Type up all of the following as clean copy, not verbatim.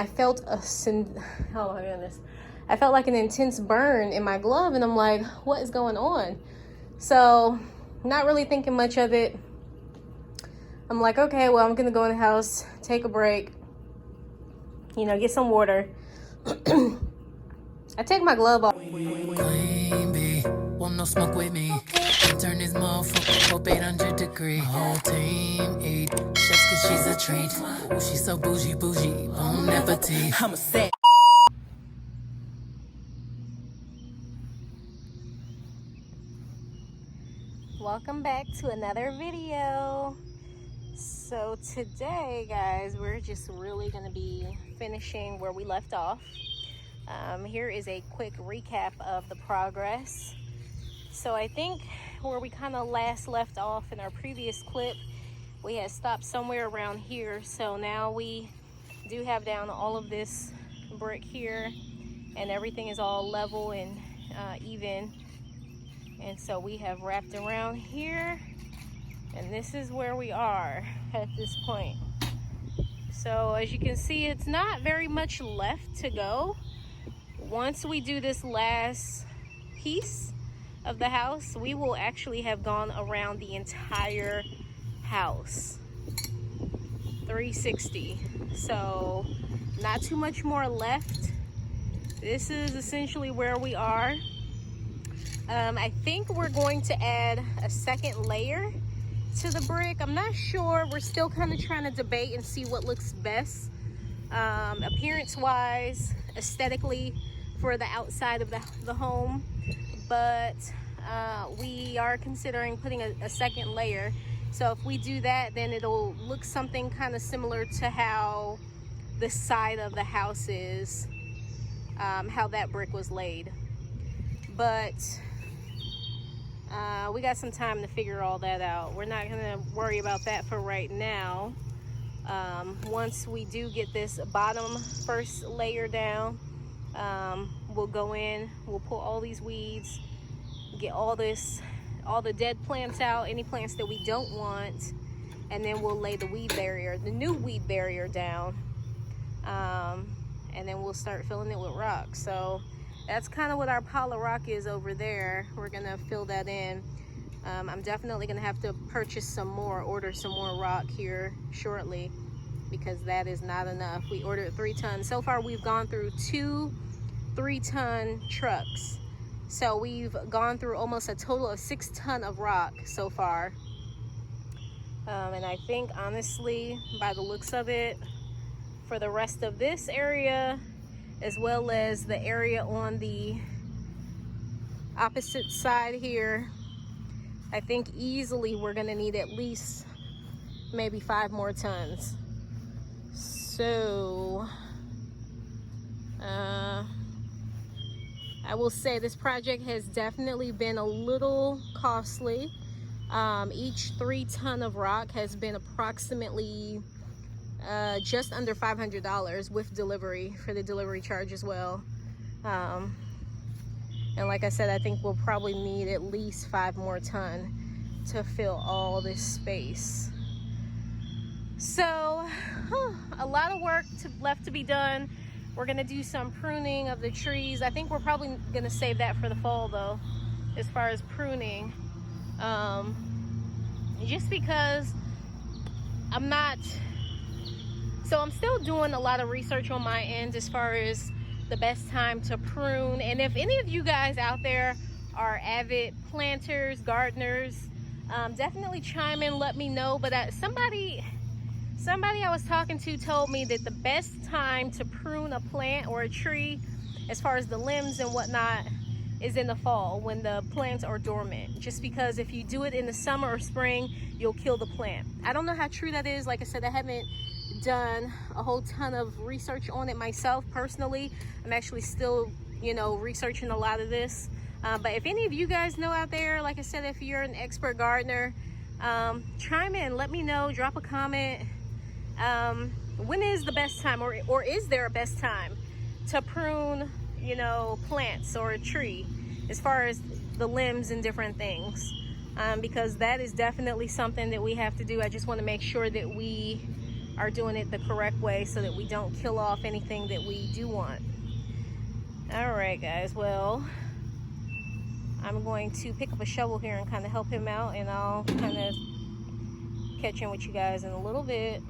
I felt oh my goodness, I felt like an intense burn in my glove, and I'm like, what is going on? So not really thinking much of it. I'm like, okay, well, I'm gonna go in the house, take a break, you know, get some water. I take my glove off. Queen bee, want no smoke with me. Turn this motherfucker up 800 degrees. Whole team eat just cause she's a treat. Ooh, she's so bougie, bon appetit. I'm a set. Welcome back to another video. So today, guys, we're just really gonna be finishing where we left off. Here is a quick recap of the progress. So I think where we kind of last left off in our previous clip, we had stopped somewhere around here. So now we do have down all of this brick here, and everything is all level and even. And so we have wrapped around here, and this is where we are at this point. So as you can see, it's not very much left to go. Once we do this last piece of the house, we will actually have gone around the entire house, 360. So not too much more left. This is essentially where we are. I think we're going to add a second layer to the brick. I'm not sure. We're still kind of trying to debate and see what looks best, appearance wise, aesthetically, for the outside of the home. But we are considering putting a second layer. So if we do that, then it'll look something kind of similar to how the side of the house is, how that brick was laid. But we got some time to figure all that out. We're not gonna worry about that for right now. Once we do get this bottom first layer down, we'll go in, we'll pull all these weeds, get all the dead plants out, any plants that we don't want, and then we'll lay the new weed barrier down, and then we'll start filling it with rock. So that's kind of what our pile of rock is over there. We're gonna fill that in. I'm definitely gonna have to purchase some more, order some more rock here shortly, because that is not enough. We ordered 3 tons. So far we've gone through 2 3-ton trucks. So we've gone through almost a total of 6 tons of rock so far. And I think honestly, by the looks of it, for the rest of this area, as well as the area on the opposite side here, I think easily we're gonna need at least maybe 5 more tons. So I will say this project has definitely been a little costly. Each 3 ton of rock has been approximately just under $500 with delivery, for the delivery charge as well. And like I said, I think we'll probably need at least 5 more tons to fill all this space. So a lot of work left to be done. We're gonna do some pruning of the trees. I think we're probably gonna save that for the fall though, as far as pruning, just because I'm still doing a lot of research on my end as far as the best time to prune. And if any of you guys out there are avid planters, gardeners, definitely chime in, let me know. But somebody I was talking to told me that the best time to prune a plant or a tree, as far as the limbs and whatnot, is in the fall when the plants are dormant. Just because if you do it in the summer or spring, you'll kill the plant. I don't know how true that is. Like I said, I haven't done a whole ton of research on it myself personally. I'm actually still, you know, researching a lot of this. But if any of you guys know out there, like I said, if you're an expert gardener, chime in, let me know, drop a comment. When is the best time, or is there a best time to prune, you know, plants or a tree, as far as the limbs and different things? Because that is definitely something that we have to do. I just want to make sure that we are doing it the correct way so that we don't kill off anything that we do want. All right, guys, well, I'm going to pick up a shovel here and kind of help him out, and I'll kind of catch in with you guys in a little bit.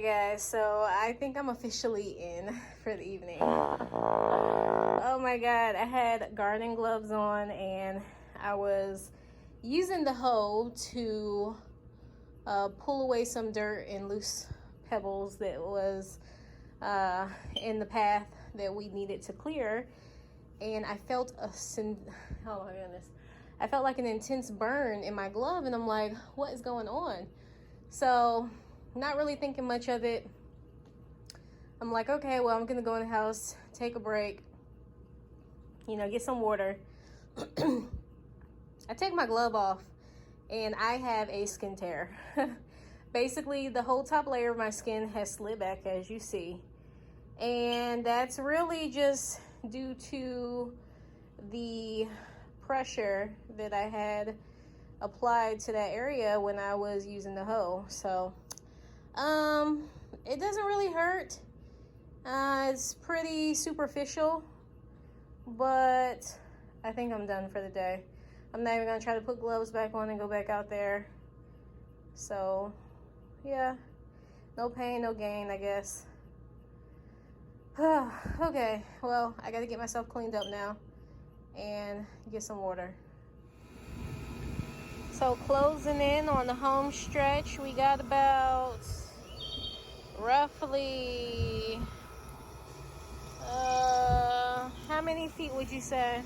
guys, so I think I'm officially in for the evening. Oh my god, I had gardening gloves on and I was using the hoe to pull away some dirt and loose pebbles that was in the path that we needed to clear. And I felt oh my goodness, I felt like an intense burn in my glove, and I'm like, what is going on? So not really thinking much of it. I'm like, okay, well, I'm gonna go in the house, take a break, you know, get some water. I take my glove off and I have a skin tear. Basically, the whole top layer of my skin has slid back, as you see. And that's really just due to the pressure that I had applied to that area when I was using the hoe. So it doesn't really hurt. It's pretty superficial, but I think I'm done for the day. I'm not even gonna try to put gloves back on and go back out there. So yeah, no pain, no gain, I guess. Okay, well, I gotta get myself cleaned up now and get some water. So closing in on the home stretch, we got about roughly how many feet would you say?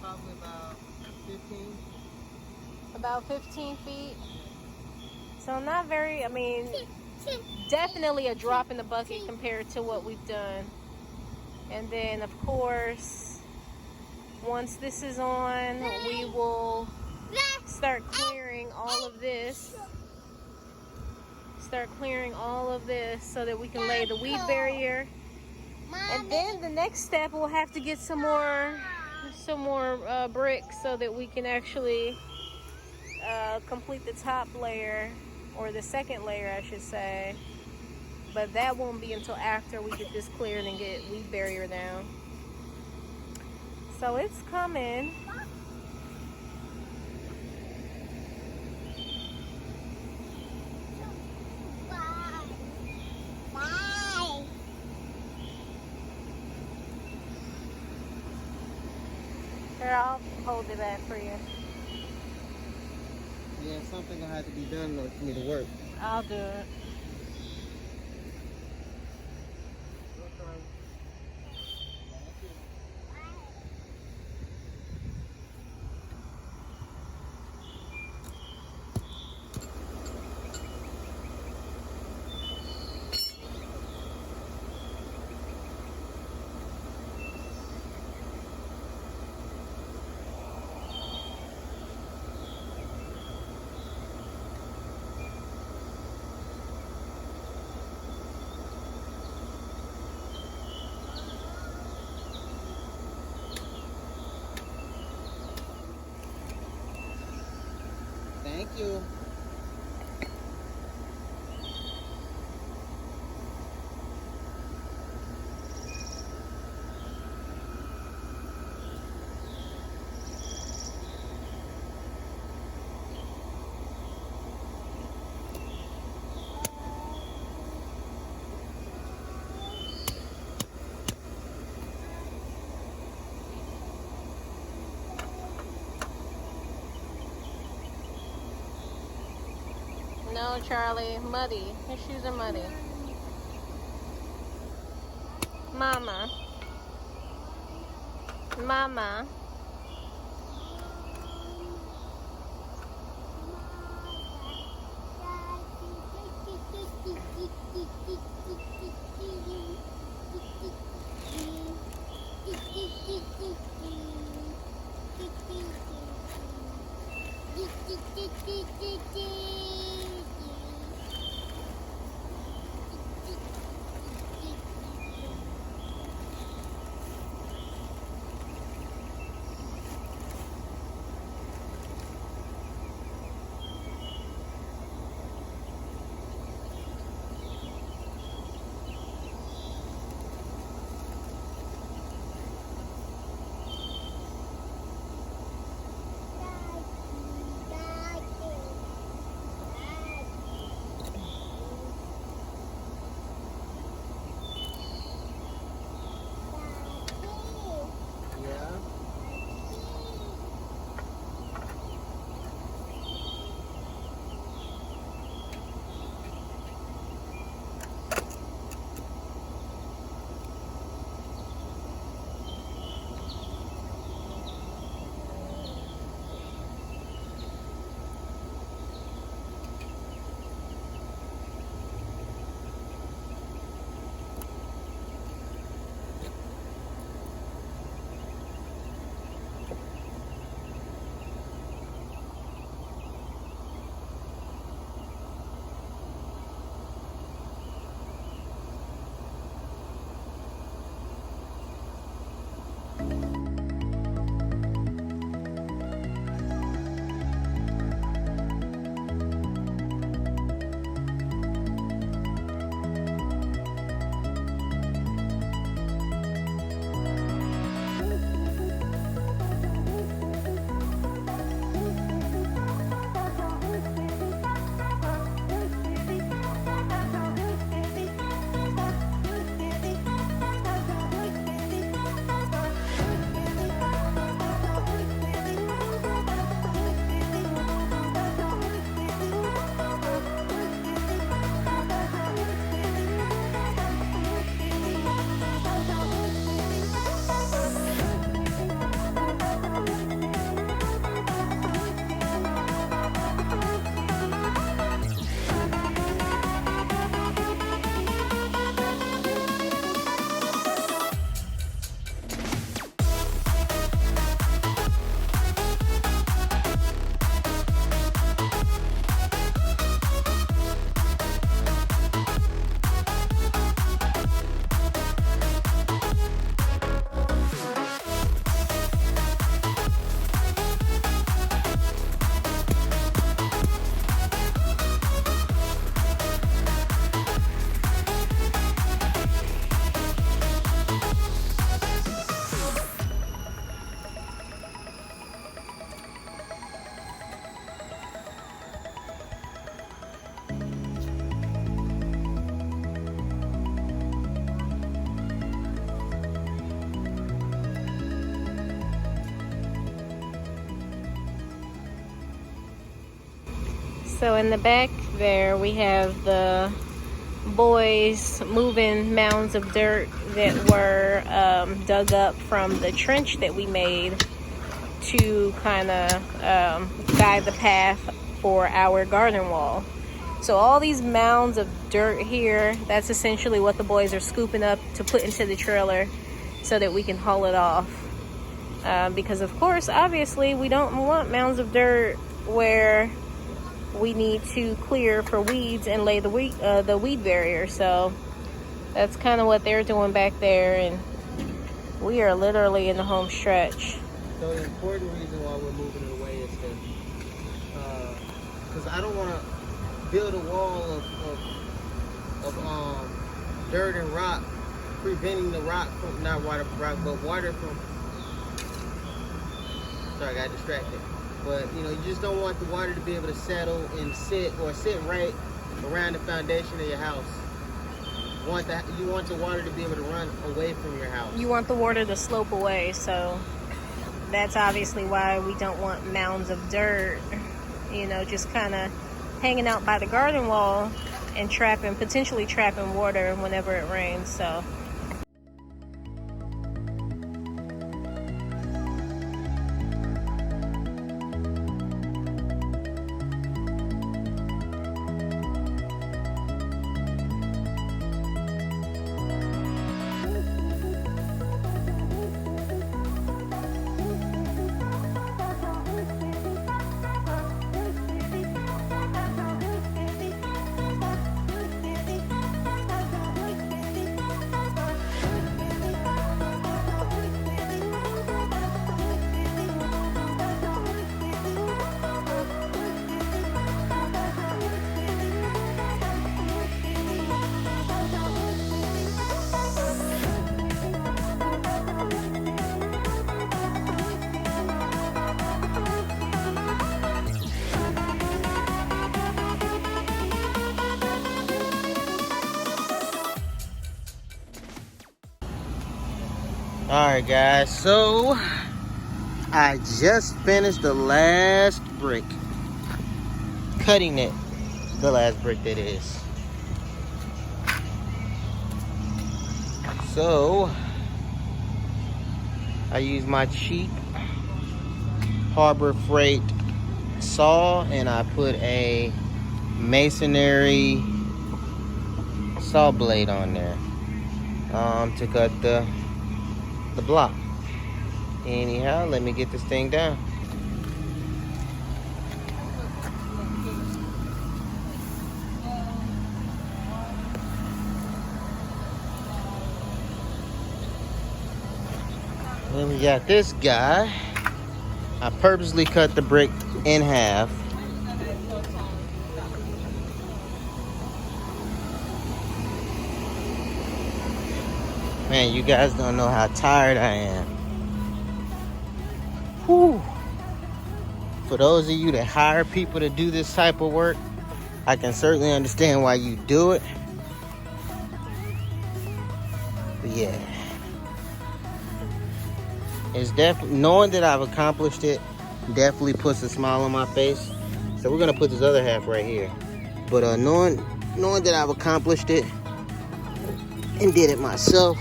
Probably about 15. About 15 feet. So not very, I mean, definitely a drop in the bucket compared to what we've done. And then of course, once this is on, we will start clearing all of this. Start clearing all of this so that we can lay the weed barrier. And then the next step, we'll have to get some more bricks so that we can actually complete the top layer, or the second layer, I should say. But that won't be until after we get this cleared and get weed barrier down. So it's coming. Here, I'll hold it back for you. Yeah, something gonna have to be done in order for me to work. I'll do it. Thank you. No, Charlie, muddy. Your shoes are muddy. Mama. Mama. So in the back there, we have the boys moving mounds of dirt that were dug up from the trench that we made to kind of guide the path for our garden wall. So all these mounds of dirt here, that's essentially what the boys are scooping up to put into the trailer so that we can haul it off. Because of course, obviously, we don't want mounds of dirt where we need to clear for weeds and lay the weed barrier. So that's kind of what they're doing back there, and we are literally in the home stretch. So the important reason why we're moving it away is because I don't want to build a wall of dirt and rock, preventing the rock from, not water from rock, but water from, sorry, I got distracted. But, you know, you just don't want the water to be able to settle and sit right around the foundation of your house. You want the water to be able to run away from your house. You want the water to slope away, so that's obviously why we don't want mounds of dirt, you know, just kind of hanging out by the garden wall and potentially trapping water whenever it rains. So Alright guys, so I just finished the last brick. Cutting it. The last brick that is. So I use my cheap Harbor Freight saw and I put a masonry saw blade on there to cut the block. Anyhow, let me get this thing down. Then we got this guy. I purposely cut the brick in half. Man, you guys don't know how tired I am. Whew. For those of you that hire people to do this type of work, I can certainly understand why you do it. But yeah. It's definitely, knowing that I've accomplished it definitely puts a smile on my face. So we're gonna put this other half right here. But knowing that I've accomplished it and did it myself,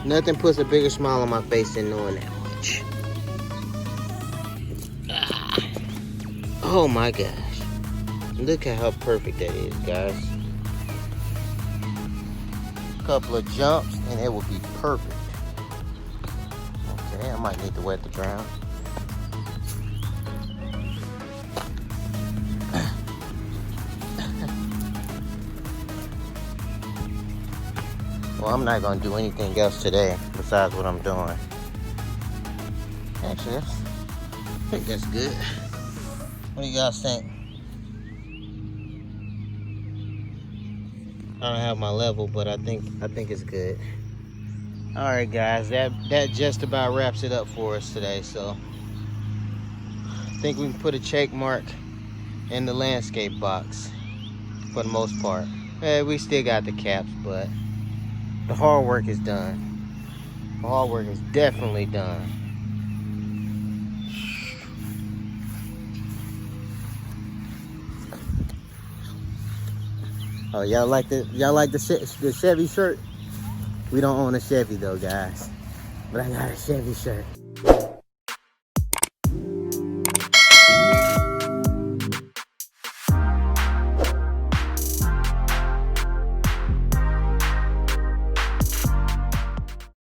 nothing puts a bigger smile on my face than knowing that much. Oh my gosh. Look at how perfect that is, guys. A couple of jumps and it will be perfect. Okay, I might need to wet the ground. Well, I'm not gonna do anything else today besides what I'm doing. Actually, I think that's good. What do you guys think? I don't have my level, but I think it's good. All right, guys, that just about wraps it up for us today. So I think we can put a check mark in the landscape box for the most part. We still got the caps, but the hard work is done. The hard work is definitely done. Oh, y'all like the Chevy shirt? We don't own a Chevy though, guys. But I got a Chevy shirt.